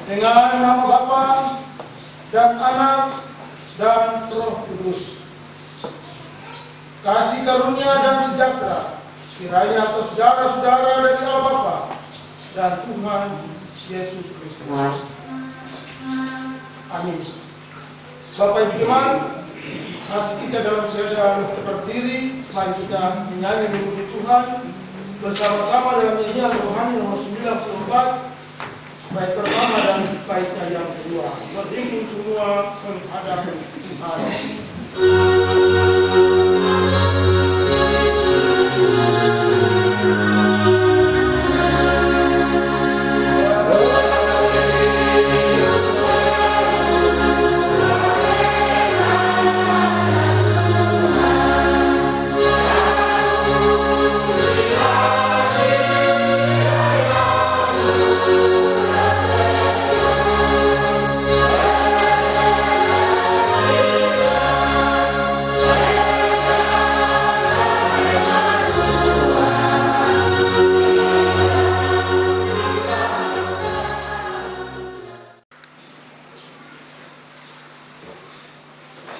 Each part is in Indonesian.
Dengan nama Bapa dan Anak dan Roh Kudus. Kasih karunia dan sejahtera kiranya atas saudara-saudara dari Allah Bapa dan Tuhan Yesus Kristus. Amin. Bapak Ibu jemaat, masih kita dalam keadaan berdiri, mari kita menyanyi memuji Tuhan bersama-sama dengan nyanyian rohani nomor 94. Bait pertama dan baitnya yang kedua. Berdiri semua menghadap Tuhan.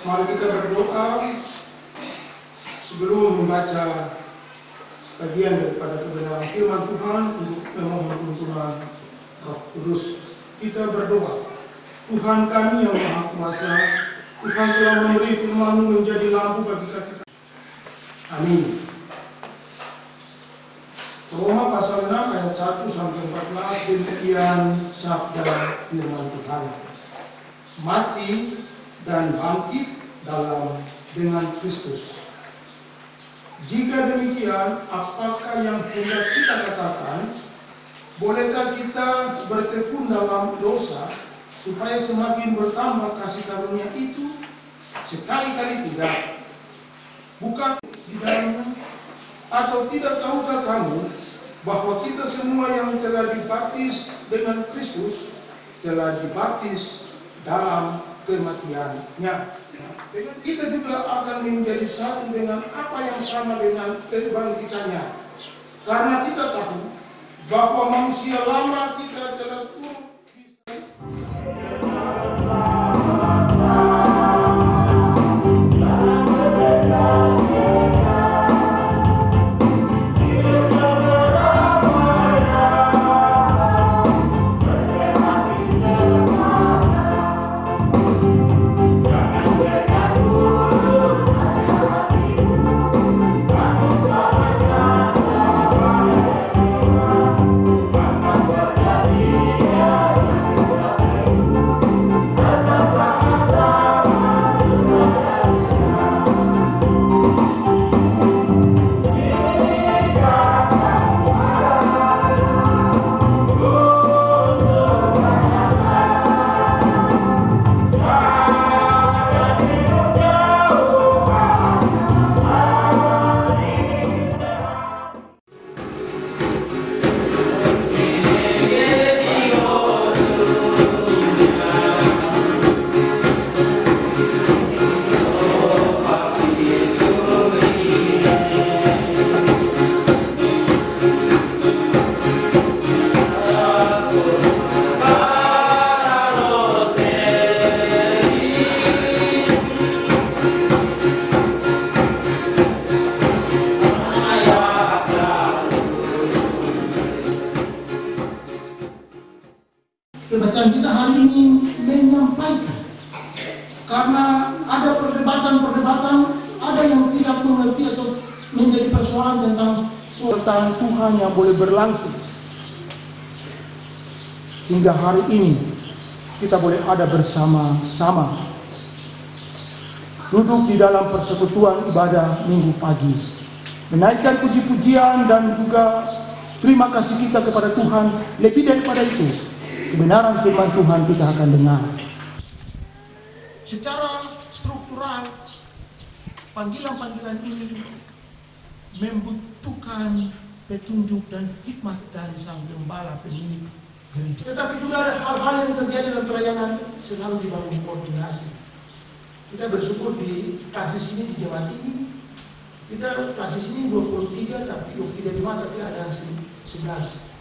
Mari kita berdoa sebelum membaca bagian daripada kebenaran firman Tuhan untuk memohon tuntunan Roh Kudus. Kita berdoa. Tuhan kami yang Maha Kuasa, Tuhan telah memberi firman-Mu menjadi lampu bagi kaki. Amin. Roma pasal 6 ayat 1 sampai 14 demikian sabda firman Tuhan. Mati dan bangkit dengan Kristus. Jika demikian, apakah yang hendak kita katakan? Bolehkah kita bertekun dalam dosa supaya semakin bertambah kasih karunia itu? Sekali-kali tidak. Bukan di dalamnya? Atau tidak tahukah kamu bahwa kita semua yang telah dibaptis dengan Kristus telah dibaptis dalam kematiannya? Kita juga akan menjadi satu dengan apa yang sama dengan kebangkitannya. Karena kita tahu bahwa manusia lama kita telah turut Amin. Pembacaan kita hari ini menyampaikan, karena ada perdebatan-perdebatan, ada yang tidak mengerti atau menjadi persoalan tentang Tuhan yang boleh berlangsung. Sehingga hari ini kita boleh ada bersama-sama, duduk di dalam persekutuan ibadah minggu pagi, menaikkan puji-pujian dan juga terima kasih kita kepada Tuhan. Lebih daripada itu, kebenaran firman Tuhan kita akan dengar. Secara struktural, panggilan-panggilan ini membutuhkan petunjuk dan hikmat dari Sang Gembala pemilik gereja. Tetapi juga ada hal-hal yang terjadi dalam pelayanan selalu dibangun koordinasi. Kita bersyukur di kasus ini, di jemaat ini, kita kasus ini 23, tapi 25, tapi ada 11.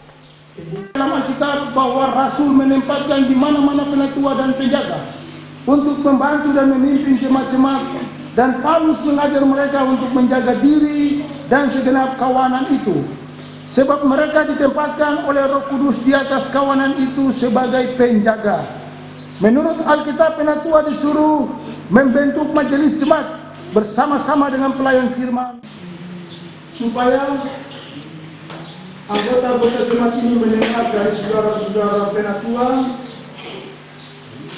Dalam Alkitab bahwa Rasul menempatkan di mana-mana penatua dan penjaga untuk membantu dan memimpin jemaat-jemaat, dan Paulus mengajar mereka untuk menjaga diri dan segenap kawanan itu, sebab mereka ditempatkan oleh Roh Kudus di atas kawanan itu sebagai penjaga. Menurut Alkitab, penatua disuruh membentuk majelis jemaat bersama-sama dengan pelayan firman, supaya anggota-anggota jemaat ini mendengar dari saudara-saudara penatua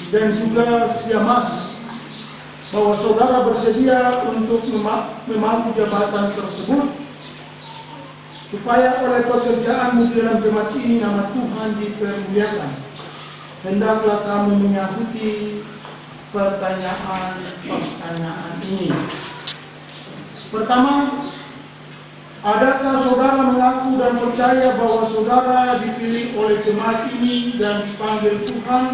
dan juga siamas bahwa saudara bersedia untuk memangku jabatan tersebut, supaya oleh pekerjaanmu di dalam jemaat ini nama Tuhan dipermuliakan. Hendaklah kamu menyahuti pertanyaan ini. Pertama, adakah saudara mengaku dan percaya bahwa saudara dipilih oleh jemaat ini dan dipanggil Tuhan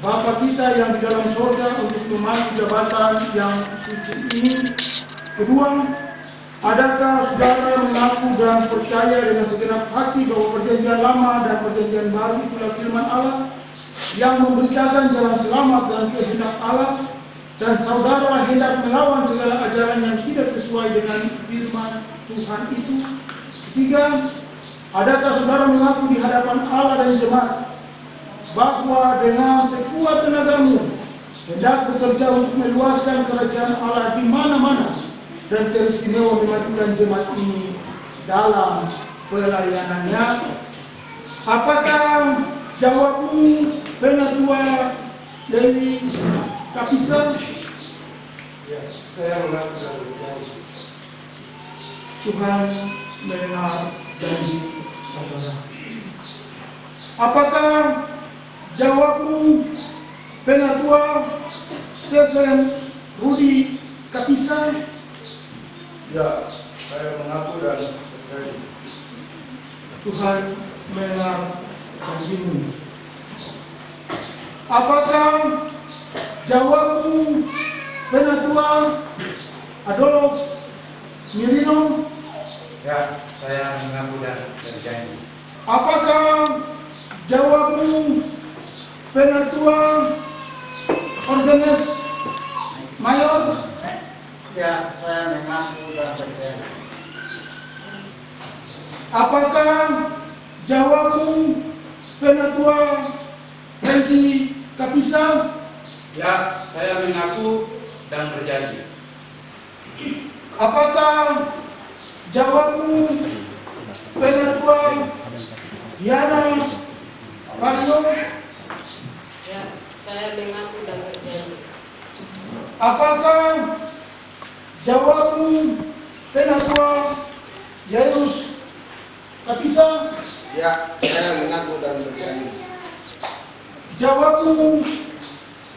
Bapa kita yang di dalam surga untuk memangku jabatan yang suci ini? Kedua, adakah saudara mengaku dan percaya dengan segenap hati bahwa perjanjian lama dan perjanjian baru itulah firman Allah yang memberitakan jalan selamat dan kehendak Allah, dan saudara hendak melawan segala ajaran yang tidak sesuai dengan firman Tuhan itu? Ketiga, adakah saudara mengaku di hadapan Allah dan jemaat bahwa dengan sekuat tenagamu hendak bekerja untuk meluaskan kerajaan Allah di mana-mana dan teristimewa memajukan jemaat ini dalam pelayanannya? Apakah jawabmu, Penatua Lewi Kapisa? Ya, saya mengaku dan berjanji. Tuhan mendengar janji saudara. Apakah jawabmu, Penatua Stephen Rudi Kapisa? Ya, saya mengaku dan berjanji. Tuhan mendengar janjimu. Apakah jawabmu, Penatua Adolf Mirino? Ya, saya mengaku dan berjanji. Apakah jawabmu, Penatua Organes Mayor? Ya, saya mengaku dan berjanji. Apakah jawabmu, Penatua Hengki Kapisa? Ya, saya mengaku dan berjanji. Apakah jawabmu, Penatua Diana Mario? Ya, saya mengaku dan berjanji. Apakah jawabmu, Penatua Yairus Kapisa? Ya, saya mengaku dan berjanji. Jawabmu,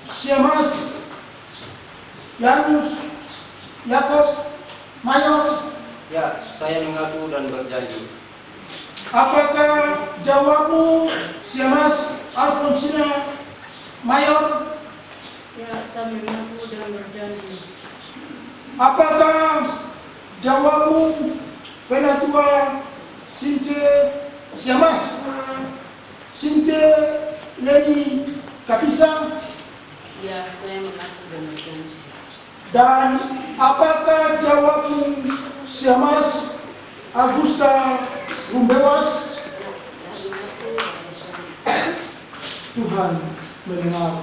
Siamas Yanus Yakob Mayor? Ya, saya mengaku dan berjanji. Apakah jawabmu, Siamas Alfonsina Mayor? Ya, saya mengaku dan berjanji. Apakah jawabmu, Penatua Since Siamas Since Leni Kapisa? Ya, saya mengaku dan berjanji. Dan apakah jawabmu, Siamas Augusta Rumbewas? Ya, saya mengaku dan berjanji. Tuhan mendengar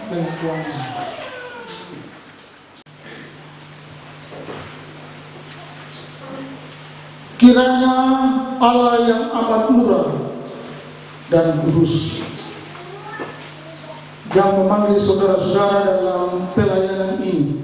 pengakuannya. Kiranya Allah yang amat murah dan kudus, yang memanggil saudara-saudara dalam pelayanan ini,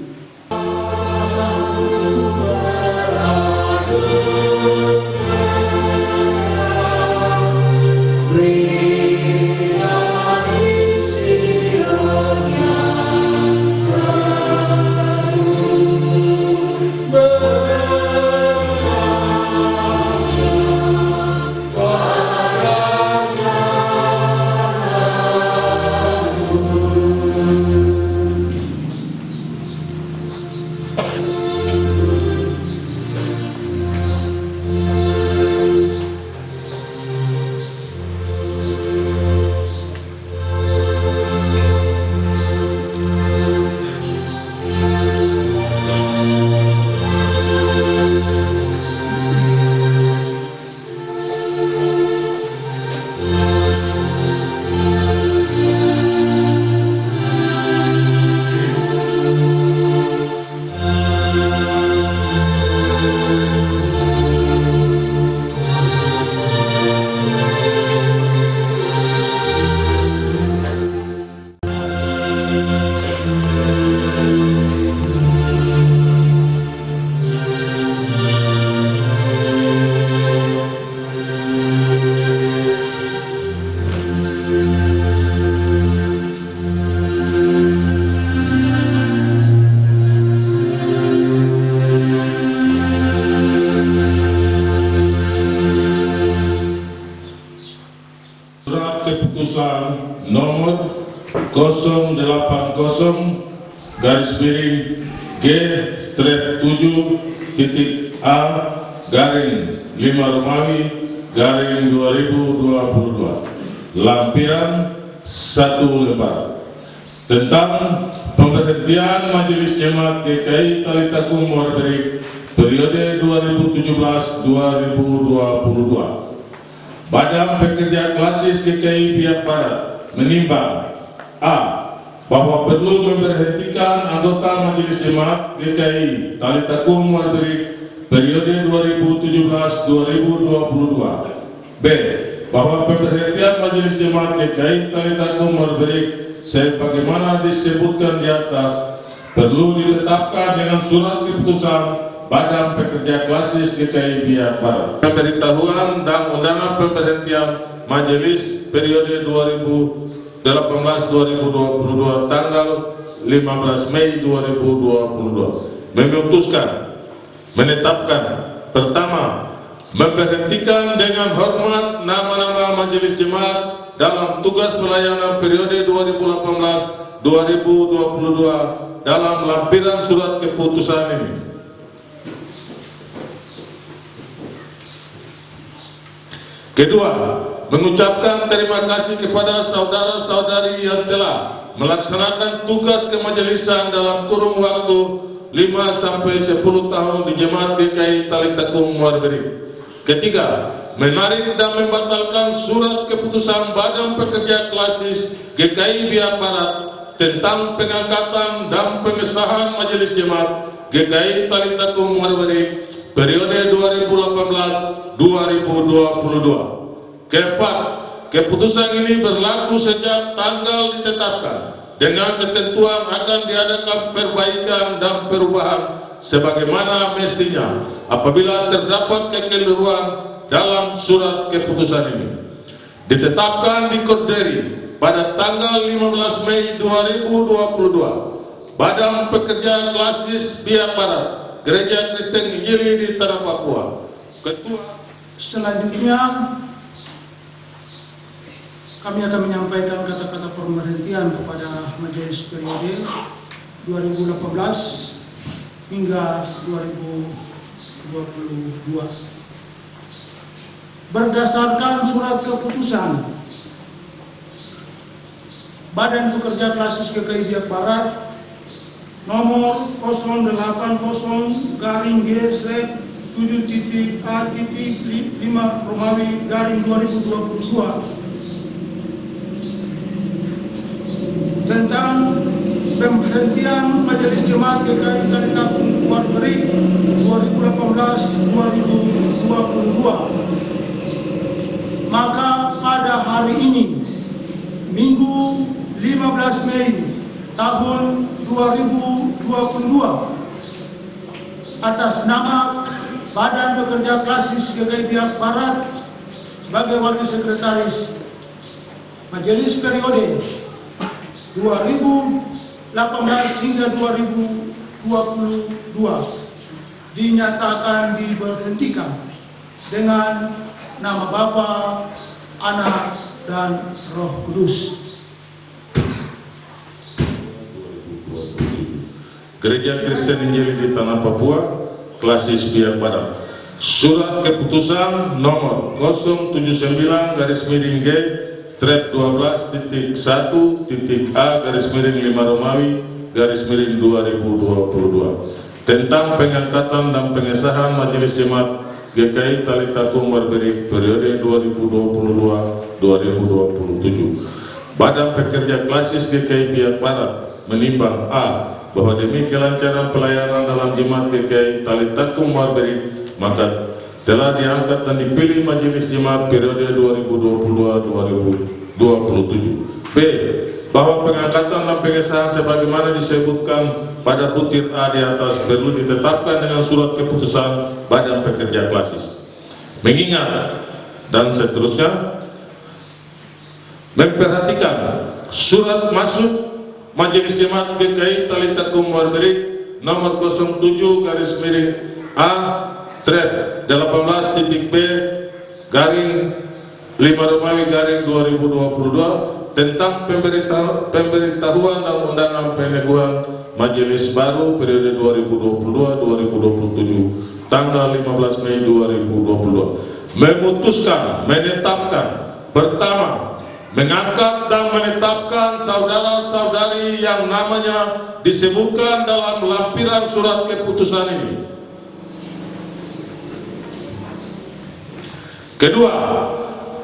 keputusan nomor 0-G-7-A-5 lampiran 1 lembar tentang pemberhentian Majelis Jemaat GKI Talitakum Muarberik periode 2017-2022. Badan Pekerja Klasis GKI Biak Barat menimbang A. Bahwa perlu memberhentikan anggota Majelis Jemaat GKI Talitakum Muarberik periode 2017-2022. B. Bahwa pemberhentian Majelis Jemaat GKI Talitakum Muarberik sebagaimana disebutkan di atas perlu ditetapkan dengan surat keputusan Badan Pekerja Klasis GKI Biak Barat. Pemberitahuan dan undangan pemberhentian Majelis periode 2018-2022 tanggal 15 Mei 2022 memutuskan menetapkan pertama, memberhentikan dengan hormat nama-nama Majelis Jemaat dalam tugas pelayanan periode 2018-2022 dalam lampiran surat keputusan ini. Kedua, mengucapkan terima kasih kepada saudara-saudari yang telah melaksanakan tugas kemajelisan dalam kurun waktu 5-10 tahun di Jemaat GKI Talitakum Muarberik. Ketiga, menarik dan membatalkan surat keputusan Badan Pekerja Klasis GKI Biak Barat tentang pengangkatan dan pengesahan Majelis Jemaat GKI Talitakum Muarberik periode 2018-2022. Keempat, keputusan ini berlaku sejak tanggal ditetapkan dengan ketentuan akan diadakan perbaikan dan perubahan sebagaimana mestinya apabila terdapat kekeliruan dalam surat keputusan ini. Ditetapkan di Korderi pada tanggal 15 Mei 2022, Badan Pekerja Klasis Biak Barat, Gereja Kristen Injili di Tanah Papua. Ketua. Selanjutnya kami akan menyampaikan kata-kata pemberhentian kepada majelis periode 2018 hingga 2022. Berdasarkan surat keputusan Badan Pekerja Klasis GKI Biak Barat nomor 080-G/7.A.5 Romawi _2022 Jemaat GKI Kalitapung Warberik 2018-2022. Maka pada hari ini, Minggu 15 Mei tahun 2022, atas nama Badan Pekerja Klasis GKI Biak Barat sebagai Wakil Sekretaris Majelis Periode 2018 hingga 2022 dinyatakan diberhentikan dengan nama Bapa, Anak, dan Roh Kudus. Gereja Kristen Injili di Tanah Papua, Klasis Biak Barat. Surat keputusan nomor 079-12.A-5 tentang pengangkatan dan pengesahan Majelis Jemaat GKI Talitakum Warberik periode 2022-2027. Badan Pekerja Klasis GKI Biak Barat menimbang A, bahwa demi kelancaran pelayanan dalam Jemaat GKI Talitakum Warberik, maka telah diangkat dan dipilih Majelis Jemaat periode 2022-2027. B, bahwa pengangkatan dan pengesahan sebagaimana disebutkan pada butir A di atas perlu ditetapkan dengan surat keputusan Badan Pekerja Klasis. Mengingat dan seterusnya, memperhatikan surat masuk Majelis Jemaat GKI Talitakum Warberik nomor 07-B-5-2022 tentang pemberitahuan dan undangan peneguhan Majelis baru periode 2022-2027 tanggal 15 Mei 2022 memutuskan, menetapkan, pertama, mengangkat dan menetapkan saudara-saudari yang namanya disebutkan dalam lampiran surat keputusan ini. Kedua,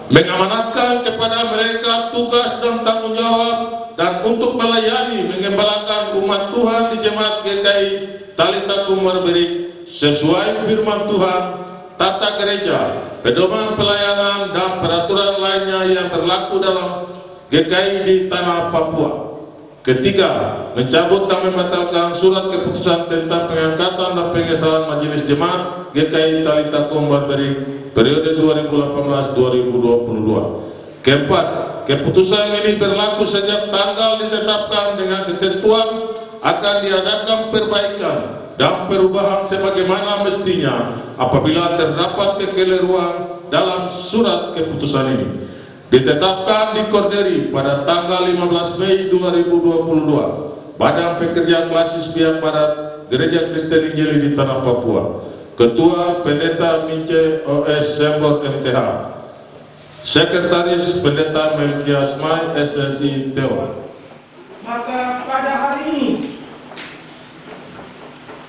mengamanatkan kepada mereka tugas dan tanggung jawab dan untuk melayani mengembalakan umat Tuhan di Jemaat GKI Talitakum Warberik sesuai firman Tuhan, tata gereja, pedoman pelayanan dan peraturan lainnya yang berlaku dalam GKI di Tanah Papua. Ketiga, mencabut dan membatalkan surat keputusan tentang pengangkatan dan pengesahan Majelis Jemaat GKI Talitakum Warberik periode 2018-2022. Keempat, keputusan ini berlaku sejak tanggal ditetapkan dengan ketentuan akan diadakan perbaikan dan perubahan sebagaimana mestinya apabila terdapat kekeliruan dalam surat keputusan ini. Ditetapkan di Korderi pada tanggal 15 Mei 2022. Badan Pekerja Klasis Biak Barat Gereja Kristen Injili di Tanah Papua. Ketua Pendeta Mince OS Sembor MTH. Sekretaris Pendeta Melkias Mai SSI Tewa. Maka pada hari ini,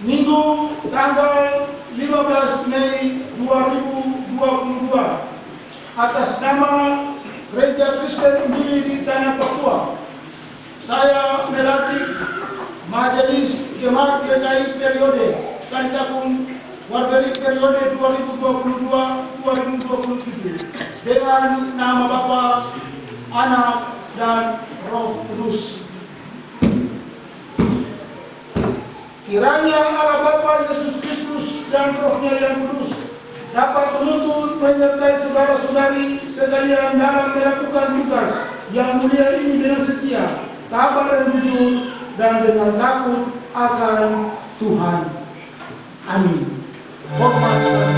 Minggu tanggal 15 Mei 2022, atas nama Gereja Kristen Injili di Tanah Papua, saya melantik Majelis Jemaat GKI periode Talitakum Warberik periode 2022-2027 dengan nama Bapa, Anak, dan Roh Kudus. Kiranya Allah Bapa Yesus Kristus dan Roh-Nya yang kudus dapat menuntun menyertai saudara-saudari sekalian dalam melakukan tugas yang mulia ini dengan setia, tabah dan jujur, dan dengan takut akan Tuhan. Amin. Hormat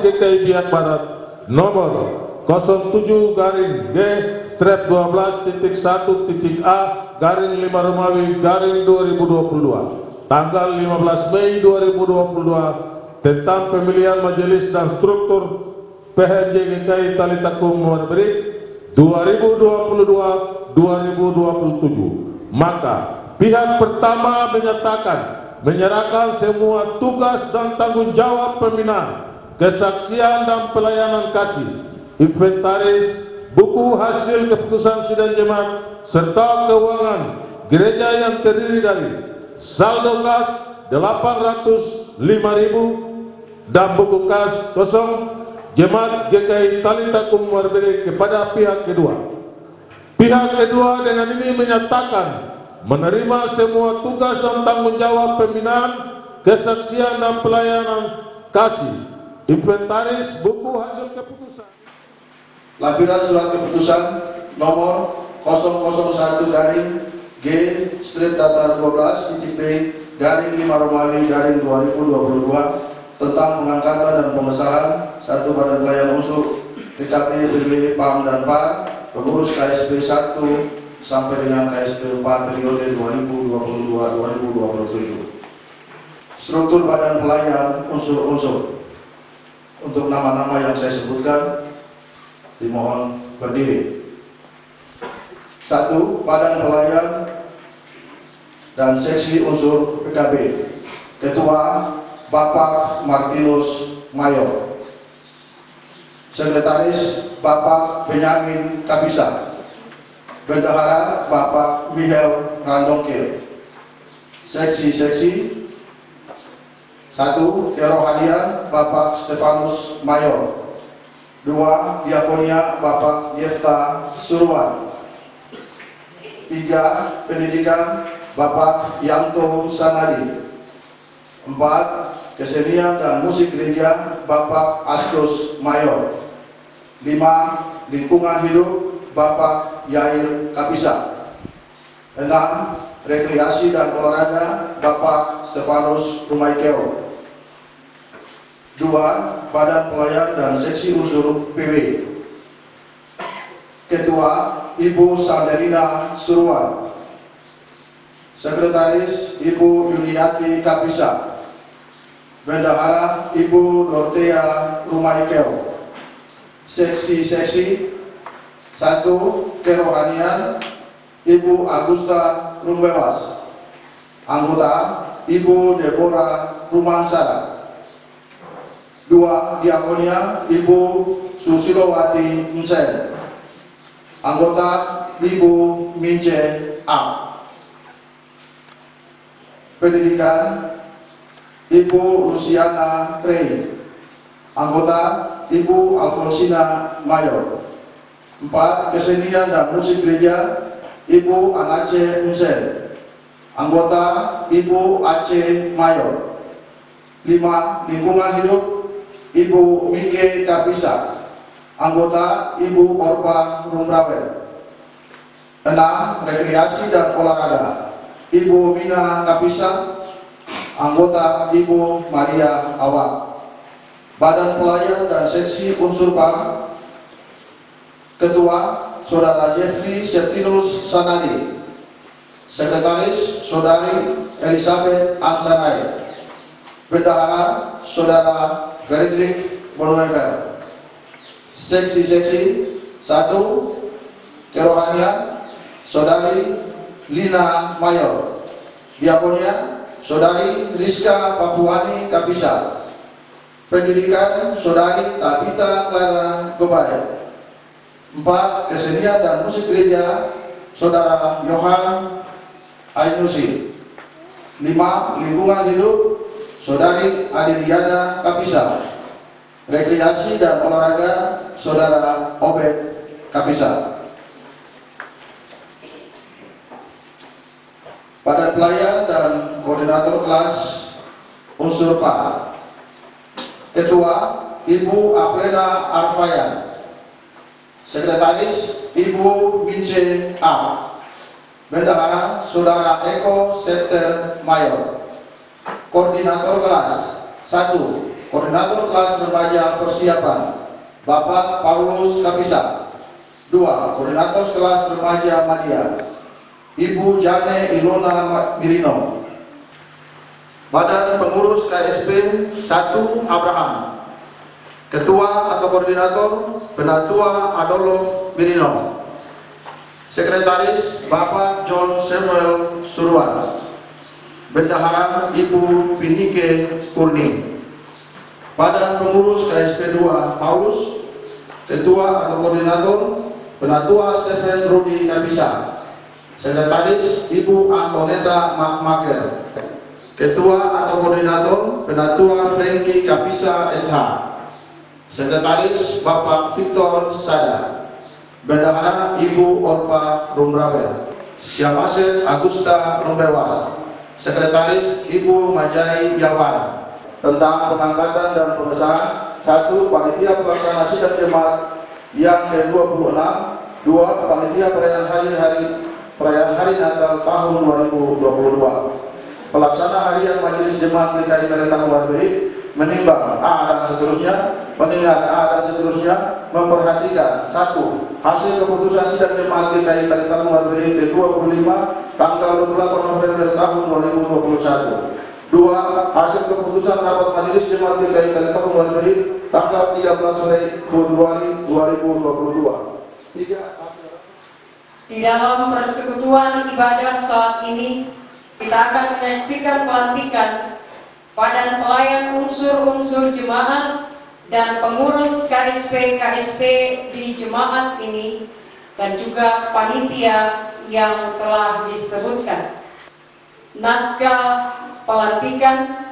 DKI Biak Barat nomor 07-G/12.1.A/5 Romawi 2022 tanggal 15 Mei 2022 tentang pemilihan majelis dan struktur PHMJ GKI Talitakum Muarberik 2022-2027. Maka pihak pertama menyerahkan semua tugas dan tanggung jawab pembinaan, kesaksian dan pelayanan kasih, inventaris, buku hasil keputusan sidang jemaat, serta keuangan gereja yang terdiri dari saldo kas 805.000 dan buku kas kosong jemaat GKI Talitakum Muarberik kepada pihak kedua. Pihak kedua dengan ini menyatakan menerima semua tugas dan tanggung jawab pembinaan, kesaksian dan pelayanan kasih, inventaris, buku hasil keputusan. Lampiran surat keputusan nomor 001-G/12.B/5 Romawi 2022 tentang pengangkatan dan pengesahan satu badan pelayan unsur PKP, BB, PAM dan PAR pengurus KSP 1 sampai dengan KSP 4 periode 2022-2027. Struktur badan pelayan unsur-unsur. Untuk nama-nama yang saya sebutkan dimohon berdiri. 1. Badan pelayan dan seksi unsur PKB. Ketua Bapak Martinus Mayor. Sekretaris Bapak Benyamin Kabisa. Bendahara Bapak Michael Randongkir. Seksi-seksi. 1. Kerohanian Bapak Stefanus Mayor. 2. Diakonia Bapak Yefta Surwan. 3. Pendidikan Bapak Yanto Sanadi. 4. Kesenian dan musik gereja Bapak Astus Mayor. 5. Lingkungan hidup Bapak Yair Kabisa. 6. Rekreasi dan olahraga Bapak Stefanus Rumaikeo. 2. Badan pelayan dan seksi unsur PW. Ketua Ibu Sandelina Surwan. Sekretaris Ibu Yuniati Kabisa. Bendahara Ibu Dorothea Rumaikeo. Seksi-seksi. 1. Kerohanian Ibu Agusta Rumbewas. Anggota Ibu Deborah Rumansara. 2. Diakonia Ibu Susilowati Nsen. Anggota Ibu Mince A. Pendidikan Ibu Luciana Rey. Anggota Ibu Alfonsina Mayor. 4. Kesenian dan musik gereja Ibu Anace Nsen. Anggota Ibu Aceh Mayor. 5. Lingkungan hidup Ibu Mike Kabisa. Anggota Ibu Orpa Rumrawet. 6. Rekreasi dan olahraga Ibu Mina Kabisa. Anggota Ibu Maria Awak. Badan pelayan dan seksi unsur PAM. Ketua Saudara Jeffrey Septinus Sanadi. Sekretaris Saudari Elizabeth Ansanai. Bendahara Saudara Frederick Bonhoeffer. Seksi-seksi. 1. Kerohanian Saudari Lina Mayor. Diakonia Saudari Rizka Papuani Kabisa. Pendidikan Saudari Tabita Clara Gobai. 4. Kesenian dan musik gereja Saudara Yohan Ainusi. 5. Lingkungan hidup Saudari Adiliana Kabisa. Rekreasi dan olahraga Saudara Obed Kabisa. Badan pelayan dan koordinator kelas unsur PA. Ketua Ibu Aprena Arfayan. Sekretaris Ibu Mince A. Bendahara Saudara Eko Septer Mayor. Koordinator kelas 1. Koordinator Kelas Remaja Persiapan, Bapak Paulus Kapisa. 2. Koordinator Kelas Remaja Madya, Ibu Jane Ilona Mirino. Badan Pengurus KSP 1 Abraham. Ketua atau Koordinator Penatua Adolf Mirino. Sekretaris Bapak John Samuel Suruan. Bendahara Ibu Pinike Kurni. Badan Pengurus KSP 2 Paulus. Ketua atau Koordinator Penatua Stephen Rudi Kapisa. Sekretaris Ibu Antoneta Makmaker. Ketua atau Koordinator Penatua Franky Kapisa SH. Sekretaris Bapak Victor Sada. Bendahara Ibu Orpa Rumrawe. Syamaset Agusta Rumbewas. Sekretaris Ibu Majai Yawan. Tentang pengangkatan dan pengesahan 1. Panitia Pelaksana Sidang Jemaat yang ke-26. 2. Panitia Perayaan Hari Natal tahun 2022. Pelaksana Harian Majelis Jemaat GKI Taritang Luarberi menimbang A dan seterusnya, mengingat A dan seterusnya, memperhatikan 1. Hasil keputusan Sidang Jemaat GKI Taritang Luarberi ke-25 tanggal 28 November tahun 2021. 2. Hasil keputusan rapat Majelis Jemaat GKI Taritang Luarberi tanggal 13 Februari 2022. 3. Di dalam persekutuan ibadah saat ini, kita akan menyaksikan pelantikan badan pelayan unsur-unsur jemaat dan pengurus KSP di jemaat ini, dan juga panitia yang telah disebutkan. Naskah pelantikan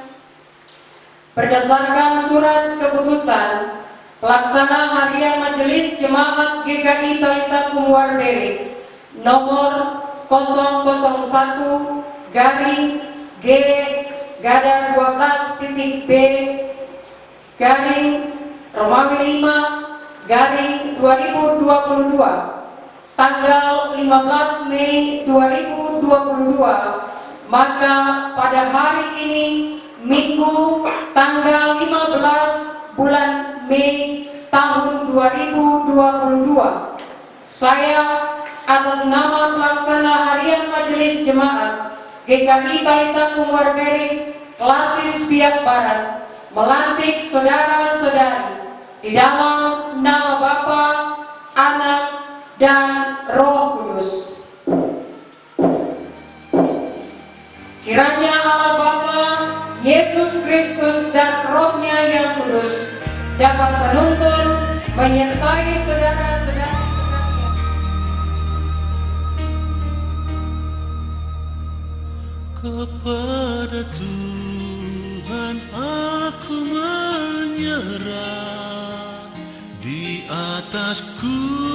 berdasarkan surat keputusan Pelaksana Harian Majelis Jemaat GKI Taritang Luarberi nomor 001/G/12.B Romawi 5/2022 tanggal 15 Mei 2022, maka pada hari ini Minggu tanggal 15 bulan Mei tahun 2022, saya atas nama Pelaksana Harian Majelis Jemaat GKI Taritang Luarberi Klasis Biak Barat melantik saudara-saudari di dalam nama Bapa, Anak, dan Roh Kudus. Kiranya Allah Bapa, Yesus Kristus, dan Roh-Nya yang kudus dapat menuntun, menyertai saudara-saudara kepada Tuhan aku menyerah, di atas ku